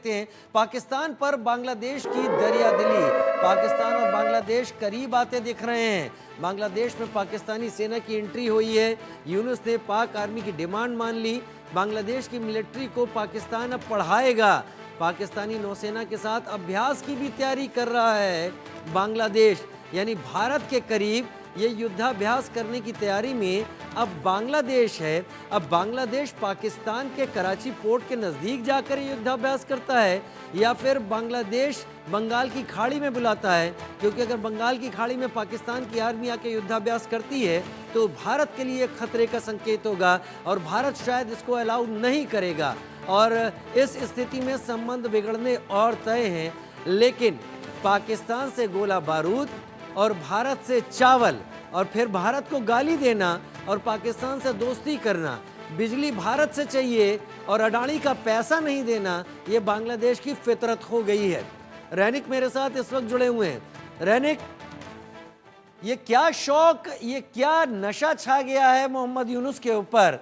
हैं पाकिस्तान पर बांग्लादेश की दरियादिली। पाकिस्तान और बांग्लादेश करीब आते दिख रहे हैं। बांग्लादेश में पाकिस्तानी सेना की एंट्री हुई है। यूनुस ने पाक आर्मी की डिमांड मान ली। बांग्लादेश की मिलिट्री को पाकिस्तान अब पढ़ाएगा। पाकिस्तानी नौसेना के साथ अभ्यास की भी तैयारी कर रहा है बांग्लादेश, यानी भारत के करीब ये युद्धाभ्यास करने की तैयारी में अब बांग्लादेश है। अब बांग्लादेश पाकिस्तान के कराची पोर्ट के नज़दीक जाकर युद्धाभ्यास करता है या फिर बांग्लादेश बंगाल की खाड़ी में बुलाता है, क्योंकि अगर बंगाल की खाड़ी में पाकिस्तान की आर्मी आके युद्धाभ्यास करती है तो भारत के लिए खतरे का संकेत होगा और भारत शायद इसको अलाउ नहीं करेगा और इस स्थिति में संबंध बिगड़ने और तय हैं। लेकिन पाकिस्तान से गोला बारूद और भारत से चावल और फिर भारत को गाली देना और पाकिस्तान से दोस्ती करना, बिजली भारत से चाहिए और अडानी का पैसा नहीं देना, ये बांग्लादेश की फितरत हो गई है। रैनिक मेरे साथ इस वक्त जुड़े हुए हैं। रैनिक, ये क्या शौक, ये क्या नशा छा गया है मोहम्मद यूनुस के ऊपर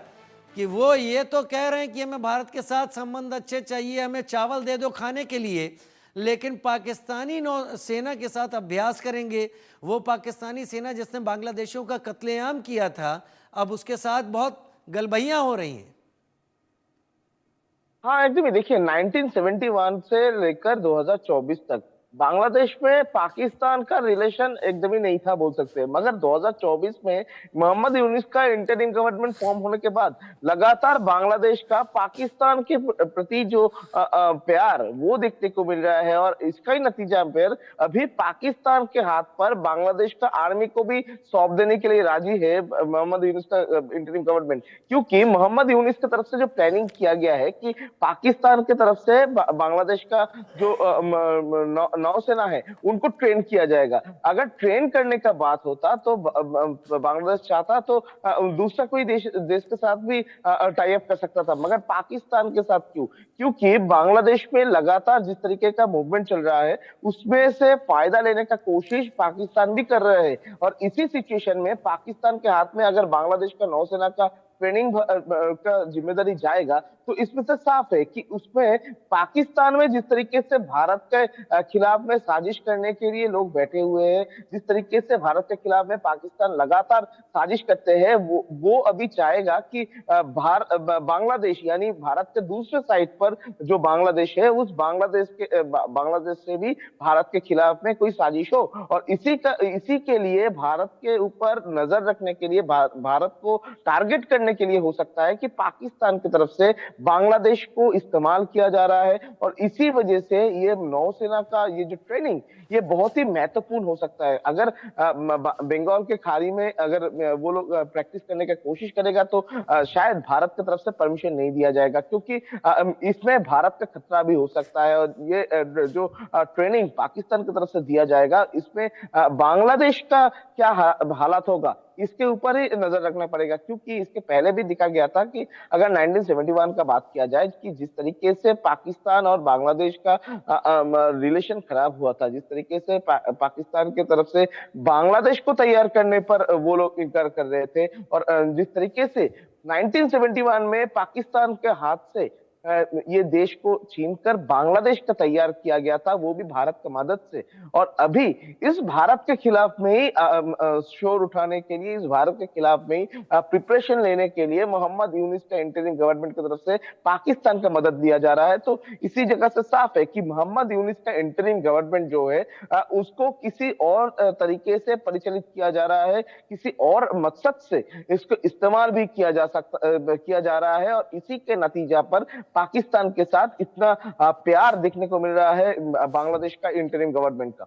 कि वो ये तो कह रहे हैं कि हमें भारत के साथ संबंध अच्छे चाहिए, हमें चावल दे दो खाने के लिए, लेकिन पाकिस्तानी सेना के साथ अभ्यास करेंगे। वो पाकिस्तानी सेना जिसने बांग्लादेशियों का कत्लेआम किया था, अब उसके साथ बहुत गलबहियां हो रही हैं। हाँ, एकदम देखिए 1971 से लेकर 2024 तक बांग्लादेश में पाकिस्तान का रिलेशन एकदम ही नहीं था बोल सकते हैं। मगर 2024 में मोहम्मद यूनुस का इंटरिम गवर्नमेंट फॉर्म होने के बाद लगातार बांग्लादेश का पाकिस्तान के प्रति जो प्यार वो देखने को मिल रहा है और इसका ही नतीजा फिर अभी पाकिस्तान के हाथ पर बांग्लादेश का आर्मी को भी सौंप देने के लिए राजी है मोहम्मद यूनुस का इंटरिम गवर्नमेंट, क्योंकि मोहम्मद यूनुस की तरफ से जो प्लानिंग किया गया है कि पाकिस्तान की तरफ से बांग्लादेश का जो नौसेना है उनको ट्रेन किया जाएगा। अगर ट्रेन करने का बात होता तो बांग्लादेश चाहता तो दूसरा कोई देश के साथ भी टाई अप कर सकता था, मगर पाकिस्तान के साथ क्यों? क्योंकि बांग्लादेश में लगातार जिस तरीके का मूवमेंट चल रहा है उसमें से फायदा लेने का कोशिश पाकिस्तान भी कर रहे हैं और इसी सिचुएशन में पाकिस्तान के हाथ में अगर बांग्लादेश का नौसेना का ट्रेनिंग का जिम्मेदारी जाएगा तो इसमें से साफ है कि उसमें पाकिस्तान में जिस तरीके से भारत के खिलाफ में साजिश करने के लिए लोग बैठे हुए हैं, जिस तरीके से भारत के खिलाफ में पाकिस्तान लगातार साजिश करते हैं, वो अभी चाहेगा कि बांग्लादेश यानी भारत के दूसरे साइड पर जो बांग्लादेश है उस बांग्लादेश से भी भारत के खिलाफ में कोई साजिश हो और इसी के लिए भारत के ऊपर नजर रखने के लिए भारत को टारगेट करने के लिए हो सकता है कि पाकिस्तान की तरफ से बांग्लादेश को इस्तेमाल किया जा रहा है और इसी वजह से ये नौसेना का ये जो ट्रेनिंग ये बहुत ही महत्वपूर्ण हो सकता है। अगर बंगाल के खाड़ी में अगर वो लोग प्रैक्टिस करने की कोशिश करेगा तो शायद भारत की तरफ से परमिशन नहीं दिया जाएगा, क्योंकि इसमें भारत का खतरा भी हो सकता है और ये जो ट्रेनिंग पाकिस्तान की तरफ से दिया जाएगा इसमें बांग्लादेश का क्या हालात होगा इसके ऊपर ही नजर रखना पड़ेगा, क्योंकि इसके पहले भी दिखा गया था कि अगर 1971 का बात किया जाए कि जिस तरीके से पाकिस्तान और बांग्लादेश का रिलेशन खराब हुआ था, जिस तरीके से पाकिस्तान की तरफ से बांग्लादेश को तैयार करने पर वो लोग इनकार कर रहे थे और जिस तरीके से 1971 में पाकिस्तान के हाथ से ये देश को छीनकर बांग्लादेश का तैयार किया गया था, वो भी भारत की मदद से। और अभी इस भारत के खिलाफ में ही शोर उठाने के लिए, इस भारत के खिलाफ में ही प्रिपरेशन लेने के लिए मोहम्मद यूनुस का इंटरिम गवर्नमेंट की तरफ से पाकिस्तान का मदद दिया जा रहा है। तो इसी जगह से साफ है कि मोहम्मद यूनुस का इंटरिम गवर्नमेंट जो है उसको किसी और तरीके से परिचालित किया जा रहा है, किसी और मकसद से इसको इस्तेमाल भी किया जा रहा है और इसी के नतीजा पर पाकिस्तान के साथ इतना प्यार देखने को मिल रहा है बांग्लादेश का इंटरिम गवर्नमेंट का।